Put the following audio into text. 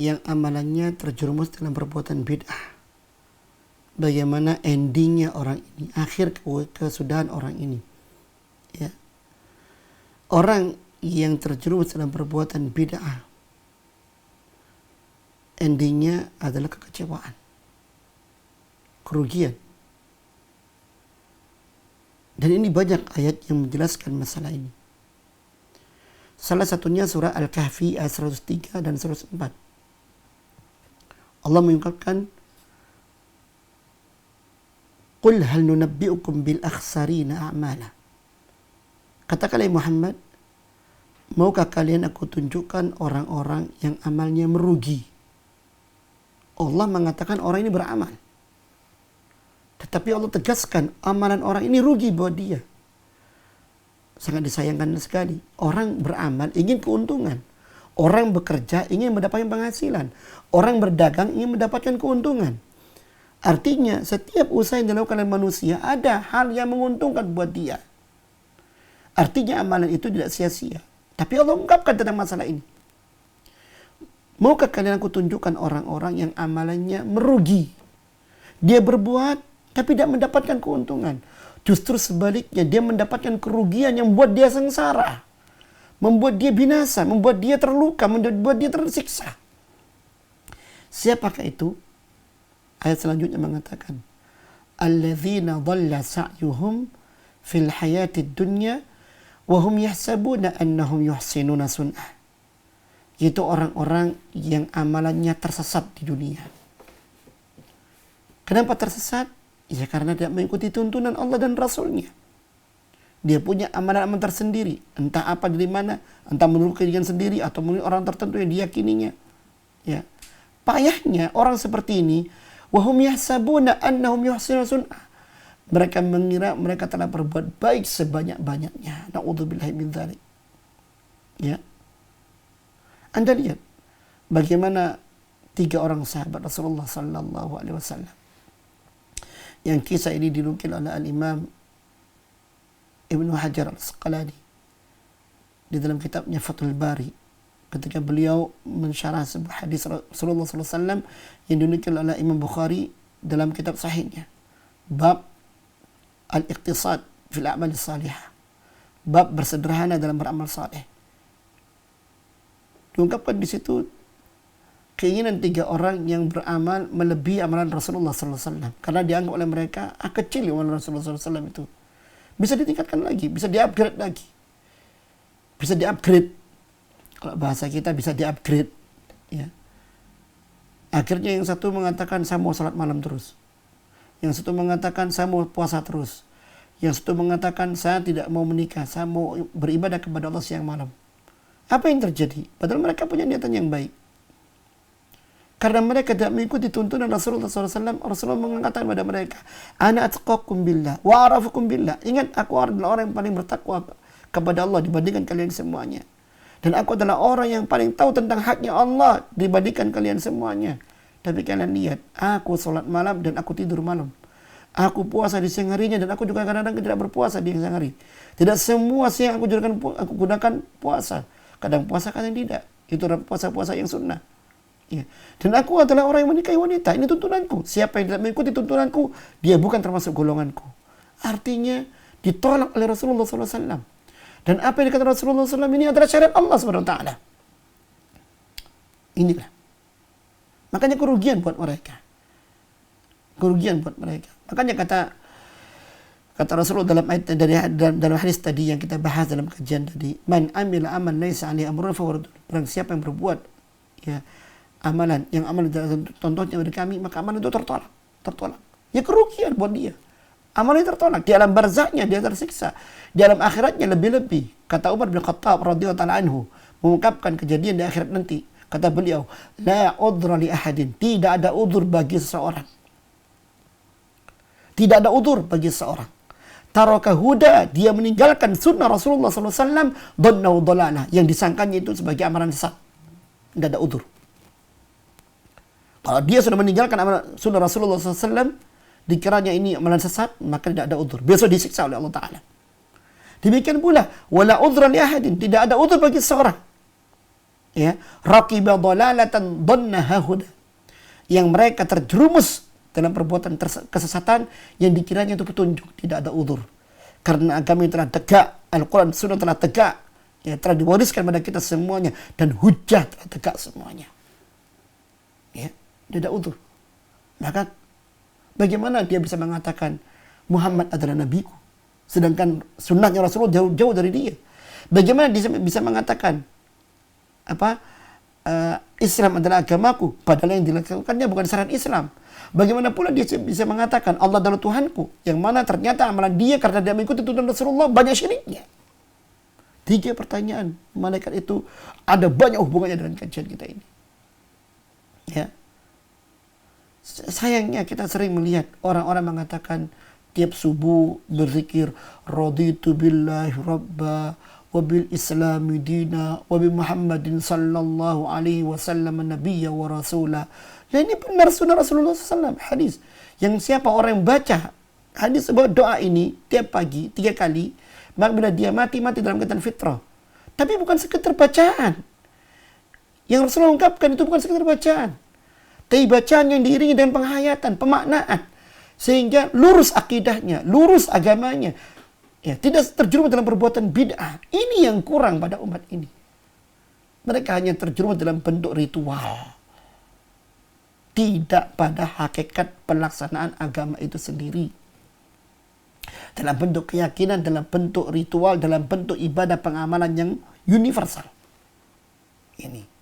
yang amalannya terjerumus dalam perbuatan bid'ah. Bagaimana endingnya orang ini, akhir kesudahan orang ini. Ya. Orang yang terjerumus dalam perbuatan bid'ah, endingnya adalah kekecewaan, kerugian. Dan ini banyak ayat yang menjelaskan masalah ini. Salah satunya surah Al-Kahfi ayat 103 dan 104. Allah mengungkapkan, "Qul hal nunabbi'ukum bil akhsarina a'mala." Katakanlah Muhammad, maukah kalian aku tunjukkan orang-orang yang amalnya merugi? Allah mengatakan orang ini beramal, tetapi Allah tegaskan amalan orang ini rugi buat dia. Sangat disayangkan sekali. Orang beramal ingin keuntungan. Orang bekerja ingin mendapatkan penghasilan. Orang berdagang ingin mendapatkan keuntungan. Artinya setiap usaha yang dilakukan oleh manusia ada hal yang menguntungkan buat dia. Artinya amalan itu tidak sia-sia. Tapi Allah ungkapkan tentang masalah ini. Maukah kalian aku tunjukkan orang-orang yang amalannya merugi? Dia berbuat tapi tidak mendapatkan keuntungan. Justru sebaliknya, dia mendapatkan kerugian yang membuat dia sengsara, membuat dia binasa, membuat dia terluka, membuat dia tersiksa. Siapakah itu? Ayat selanjutnya mengatakan, "Alladzina dhalla sa'yuhum fil hayatid dunya wa hum yahsabuna annahum yuhsinuna sun'ah." Yaitu orang-orang yang amalannya tersesat di dunia. Kenapa tersesat? Ya karena tidak mengikuti tuntunan Allah dan Rasulnya. Dia punya amalan-amalan tersendiri. Entah apa dari mana. Entah menurut keinginan sendiri atau menurut orang tertentu yang diyakininya. Ya. Payahnya orang seperti ini. Wahum yahsabuna annahum yuhsinuna sun'ah. Mereka mengira mereka telah berbuat baik sebanyak-banyaknya. Na'udzubillahi min dzalik. Ya. Anda lihat bagaimana 3 orang sahabat Rasulullah sallallahu alaihi wasallam. Yang kisah ini dinukil oleh Al-Imam Ibnu Hajar Al-Asqalani di dalam kitabnya Fathul Bari, ketika beliau mensyarah sebuah hadis Rasulullah SAW yang dinukil oleh Imam Bukhari dalam kitab sahihnya, bab al-iqtisad fil a'mal salihah, bab bersederhana dalam beramal saleh. Diungkapkan di situ keinginan 3 orang yang beramal melebihi amalan Rasulullah SAW. Karena dianggap oleh mereka kecil amalan Rasulullah SAW itu. Bisa ditingkatkan lagi, bisa di-upgrade lagi. Bisa di-upgrade. Kalau bahasa kita bisa di-upgrade. Ya. Akhirnya yang satu mengatakan saya mau salat malam terus. Yang satu mengatakan saya mau puasa terus. Yang satu mengatakan saya tidak mau menikah, saya mau beribadah kepada Allah siang malam. Apa yang terjadi? Padahal mereka punya niatan yang baik. Karena mereka tidak mengikuti tuntunan Rasulullah SAW, Rasulullah mengatakan kepada mereka, "Ana atqakum billah wa arafukum billah." Ingat, aku adalah orang yang paling bertakwa kepada Allah dibandingkan kalian semuanya. Dan aku adalah orang yang paling tahu tentang haknya Allah dibandingkan kalian semuanya. Tapi kalian lihat, aku sholat malam dan aku tidur malam. Aku puasa di siang harinya dan aku juga kadang-kadang tidak berpuasa di siang hari. Tidak semua siang aku gunakan puasa. Kadang puasa, kadang tidak. Itu adalah puasa-puasa yang sunnah. Ya. Dan aku adalah orang yang menikahi wanita. Ini tuntunanku. Siapa yang tidak mengikuti tuntunanku, dia bukan termasuk golonganku. Artinya ditolak oleh Rasulullah SAW. Dan apa yang dikatakan Rasulullah SAW ini adalah syariat Allah SWT. Inilah. Makanya kerugian buat mereka. Kerugian buat mereka. Makanya kata Rasulullah dalam ayat dalam hadis tadi yang kita bahas dalam kajian tadi, "Man amila amal laisa alaihi amruna fa huwa radd." Barang siapa yang berbuat ya amalan yang amal contohnya dari kami, maka amalan itu tertolak. Ya kerugian buat dia. Amalan tertolak. Di alam barzaknya dia tersiksa. Di alam akhiratnya lebih-lebih. Kata Umar bin Khattab radhiyallahu ta'ala anhu mengungkapkan kejadian di akhirat nanti. Kata beliau, "La udhra li ahadin." Tidak ada udzur bagi seseorang. Tidak ada udzur bagi seseorang. Taraka huda, dia meninggalkan sunnah Rasulullah SAW, dhanna dhalalah, yang disangkanya itu sebagai amalan sesat. Tidak ada udzur. Kalau dia sudah meninggalkan amalan sunnah Rasulullah SAW, dikiranya ini amalan sesat, maka tidak ada udzur. Besok disiksa oleh Allah Ta'ala. Demikian pula, wala udhra li ahadin, tidak ada udzur bagi seseorang. Ya, raqiba dhalalatan dhannaha huda. Yang mereka terjerumus dalam perbuatan kesesatan yang dikiranya itu petunjuk, tidak ada udzur. Karena agama yang telah tegak, Al-Quran Sunnah telah tegak, ya, telah diwariskan pada kita semuanya, dan hujah telah tegak semuanya. Ya, tidak ada udzur. Maka bagaimana dia bisa mengatakan Muhammad adalah nabiku, sedangkan sunnahnya Rasulullah jauh-jauh dari dia? Bagaimana dia bisa mengatakan Islam adalah agamaku, padahal yang dilakukannya bukan syariat Islam? Bagaimana pula dia bisa mengatakan Allah adalah Tuhanku, yang mana ternyata amalan dia karena dia mengikuti tuntunan Rasulullah banyak syiriknya? 3 pertanyaan malaikat itu ada banyak hubungannya dengan kajian kita ini. Ya. Sayangnya kita sering melihat orang-orang mengatakan tiap subuh berzikir raditu billahi rabba wa bil islami dina wa bi Muhammadin sallallahu alaihi wasallam nabiyya wa rasula. Dan ini benar sunnah Rasulullah SAW, hadis. Yang siapa orang yang baca hadis sebuah doa ini tiap pagi 3 kali, maka bila dia mati dalam keadaan fitrah. Tapi bukan sekedar bacaan. Yang Rasulullah ungkapkan itu bukan sekedar bacaan, tapi bacaan yang diiringi dengan penghayatan, pemaknaan, sehingga lurus akidahnya, lurus agamanya, ya, tidak terjerumus dalam perbuatan bid'ah. Ini yang kurang pada umat ini. Mereka hanya terjerumus dalam bentuk ritual, tidak pada hakikat pelaksanaan agama itu sendiri. Dalam bentuk keyakinan, dalam bentuk ritual, dalam bentuk ibadah pengamalan yang universal. Ini.